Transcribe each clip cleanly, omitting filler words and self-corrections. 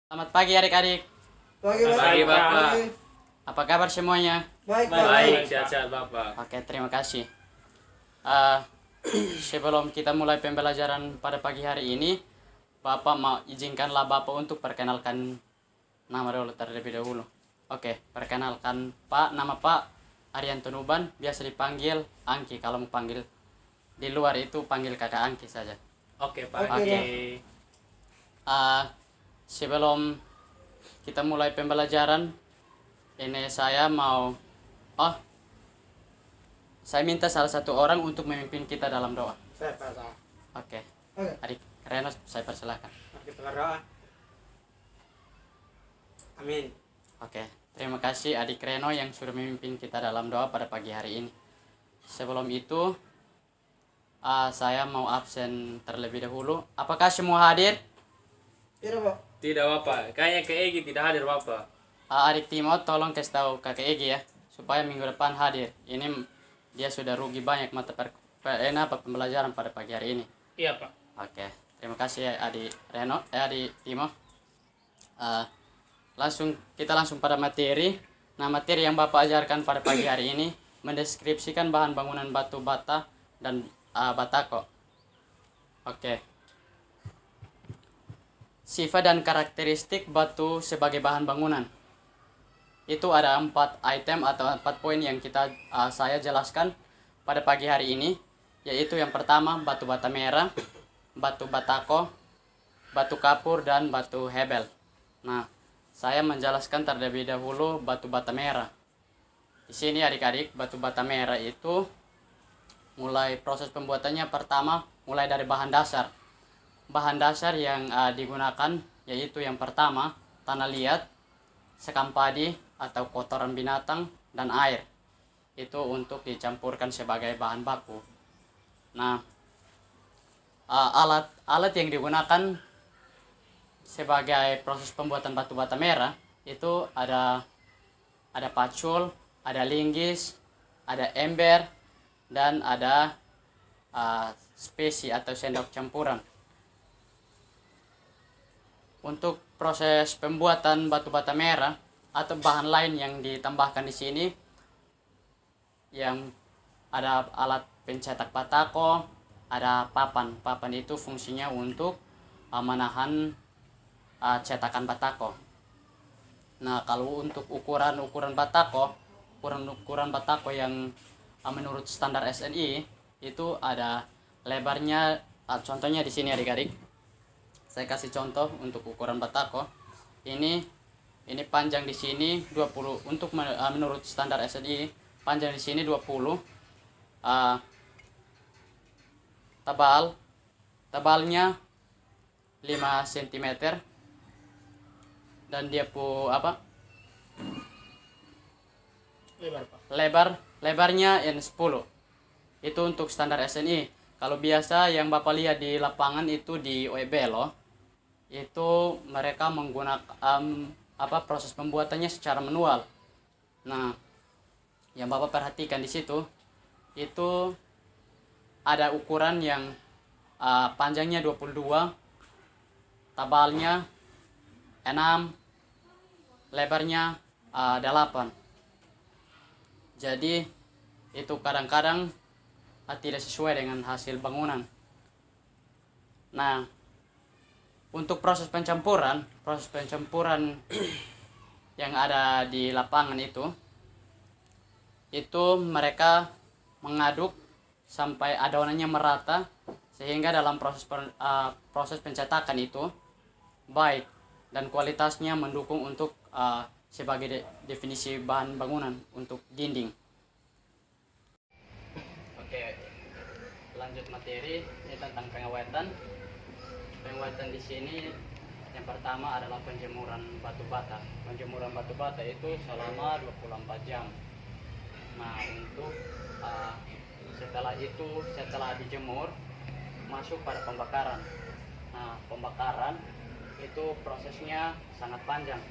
Selamat pagi adik-adik. Pagi, Pagi, Bapak. Apa kabar semuanya? Baik, Baik, sehat-sehat Bapak. Oke, terima kasih. Eh, Sebelum kita mulai pembelajaran pada pagi hari ini, Bapak mau izinkanlah Bapak untuk perkenalkan nama dulu terlebih dahulu. Oke, perkenalkan Pak, nama Pak Arianto Nuban, biasa dipanggil Angki. Kalau mau panggil di luar itu panggil kakak Angki saja. Oke, Pak. Oke. Eh, Sebelum kita mulai pembelajaran, ini saya minta salah satu orang untuk memimpin kita dalam doa. Saya Pak. Oke, Oke. adik Reno saya persilahkan. Kita berdoa. Amin. Oke, terima kasih adik Reno yang sudah memimpin kita dalam doa pada pagi hari ini. Sebelum itu, saya mau absen terlebih dahulu. Apakah semua hadir? Tidak, Pak. Tidak Bapak. Kayaknya ke Egi tidak hadir Bapak. Adik Timo tolong kasih tahu kakak Egi ya, supaya minggu depan hadir. Ini dia sudah rugi banyak mata pembelajaran pada pagi hari ini. Iya Pak. Oke, terima kasih ya adik Reno, adik Timo. Kita langsung pada materi. Nah, materi yang Bapak ajarkan pada pagi hari ini mendeskripsikan bahan bangunan batu bata dan batako. Oke. Sifat dan karakteristik batu sebagai bahan bangunan. Itu ada 4 item atau 4 poin yang saya jelaskan pada pagi hari ini, yaitu yang pertama batu bata merah, batu batako, batu kapur, dan batu hebel. Nah, saya menjelaskan terlebih dahulu batu bata merah. Di sini adik-adik, batu bata merah itu mulai proses pembuatannya pertama mulai dari bahan dasar. Bahan dasar yang digunakan yaitu yang pertama tanah liat, sekam padi atau kotoran binatang, dan air. Itu untuk dicampurkan sebagai bahan baku. Nah, alat yang digunakan sebagai proses pembuatan batu bata merah itu ada pacul, ada linggis, ada ember, dan ada spesi atau sendok campuran. Untuk proses pembuatan batu bata merah atau bahan lain yang ditambahkan di sini, yang ada alat pencetak batako, ada papan. Papan itu fungsinya untuk menahan cetakan batako. Nah, kalau untuk ukuran batako, ukuran batako yang menurut standar SNI itu ada lebarnya, contohnya di sini adik-adik. Saya kasih contoh untuk ukuran batako. Ini panjang di sini 20 untuk menurut standar SNI, panjang di sini 20. Tebalnya 5 cm dan dia Lebar Pak. lebarnya N10. Itu untuk standar SNI. Kalau biasa yang Bapak lihat di lapangan itu di OEB loh, itu mereka menggunakan proses pembuatannya secara manual. Nah, yang Bapak perhatikan di situ itu ada ukuran yang panjangnya 22, tabalnya 6, lebarnya 8. Jadi itu kadang-kadang tidak sesuai dengan hasil bangunan. Nah, untuk proses pencampuran yang ada di lapangan itu mereka mengaduk sampai adonannya merata, sehingga dalam proses pencetakan itu baik dan kualitasnya mendukung untuk sebagai definisi bahan bangunan untuk dinding. Oke, lanjut materi ini tentang pengawatan. Pengawatan di sini yang pertama adalah penjemuran batu bata. Penjemuran batu bata itu selama 24 jam. Nah, untuk setelah dijemur masuk pada pembakaran. Nah, pembakaran itu prosesnya sangat panjang.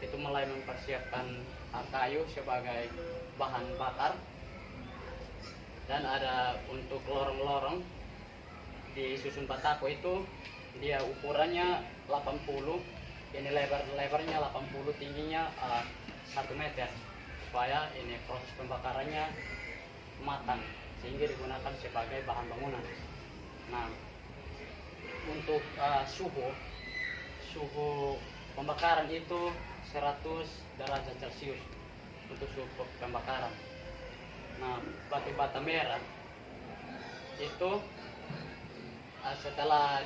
Itu mulai mempersiapkan kayu sebagai bahan bakar, dan ada untuk lorong-lorong di susun batako itu dia ukurannya 80 ini lebarnya 80, tingginya 1 meter, supaya ini proses pembakarannya matang sehingga digunakan sebagai bahan bangunan. Nah, untuk suhu pembakaran itu 100 derajat Celcius untuk suhu pembakaran. Nah, batu bata merah itu setelah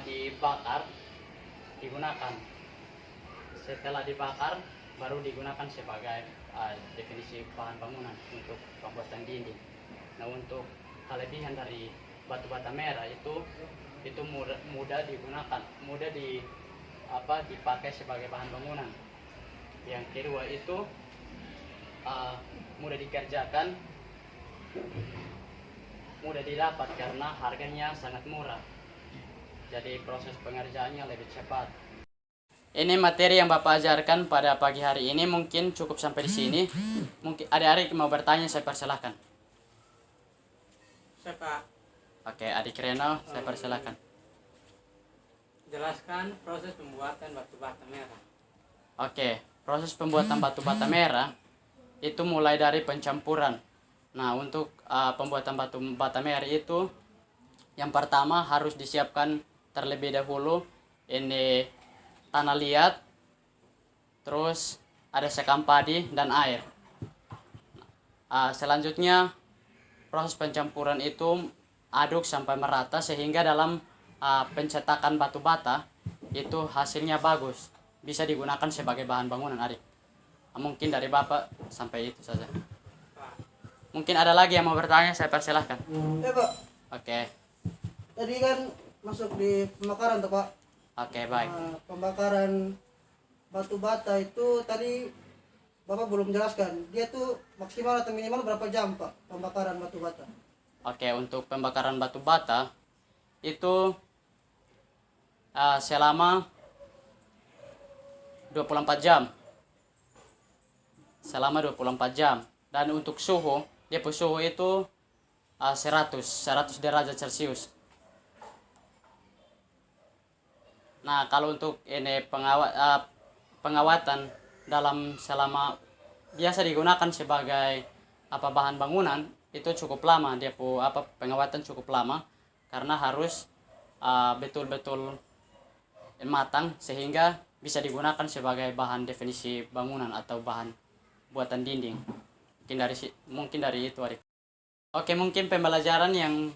dibakar baru digunakan sebagai definisi bahan bangunan untuk pembuatan dinding. Nah, untuk kelebihan dari batu bata merah itu mudah digunakan, dipakai sebagai bahan bangunan. Yang kedua itu mudah dikerjakan, mudah didapat karena harganya sangat murah. Jadi proses pengerjaannya lebih cepat. Ini materi yang Bapak ajarkan pada pagi hari ini mungkin cukup sampai di sini. Mungkin adik-adik mau bertanya, saya persilahkan. Siapa? Oke, adik Reno, saya persilahkan. Jelaskan proses pembuatan batu bata merah. Oke, proses pembuatan batu bata merah itu mulai dari pencampuran. Nah, untuk pembuatan batu bata merah itu yang pertama harus disiapkan terlebih dahulu ini tanah liat, terus ada sekam padi dan air. Selanjutnya proses pencampuran itu aduk sampai merata sehingga dalam pencetakan batu bata itu hasilnya bagus, bisa digunakan sebagai bahan bangunan, adik. Mungkin dari Bapak sampai itu saja. Mungkin ada lagi yang mau bertanya, saya persilahkan. Pak. Oke. Tadi kan masuk di pembakaran tuh, Pak. Oke, baik. Nah, pembakaran batu bata itu tadi Bapak belum jelaskan. Dia tuh maksimal atau minimal berapa jam, Pak, pembakaran batu bata? Oke, untuk pembakaran batu bata itu selama 24 jam. Selama 24 jam. Dan untuk suhu, dia suhu itu 100 derajat Celcius. Nah, kalau untuk ini pengawatan selama biasa digunakan sebagai bahan bangunan itu cukup lama, pengawatan cukup lama karena harus betul-betul matang sehingga bisa digunakan sebagai bahan definisi bangunan atau bahan buatan dinding. Mungkin dari itu, adik. Oke, mungkin pembelajaran yang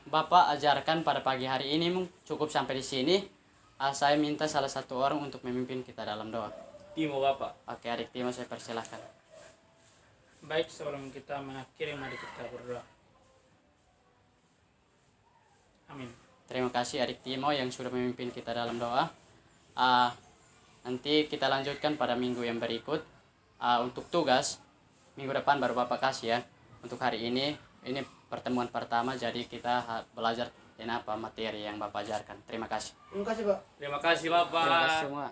Bapak ajarkan pada pagi hari ini cukup sampai di sini. Saya minta salah satu orang untuk memimpin kita dalam doa. Timo Bapak. Oke, adik Timo, saya persilahkan. Baik, sebelum kita mengakhiri, mari kita berdoa. Amin. Terima kasih adik Timo yang sudah memimpin kita dalam doa. Nanti kita lanjutkan pada minggu yang berikut. Untuk tugas minggu depan baru Bapak kasih ya. Untuk hari ini pertemuan pertama, jadi kita belajar materi yang Bapak ajarkan. Terima kasih. Terima kasih, Pak. Terima kasih Bapak. Terima kasih semua.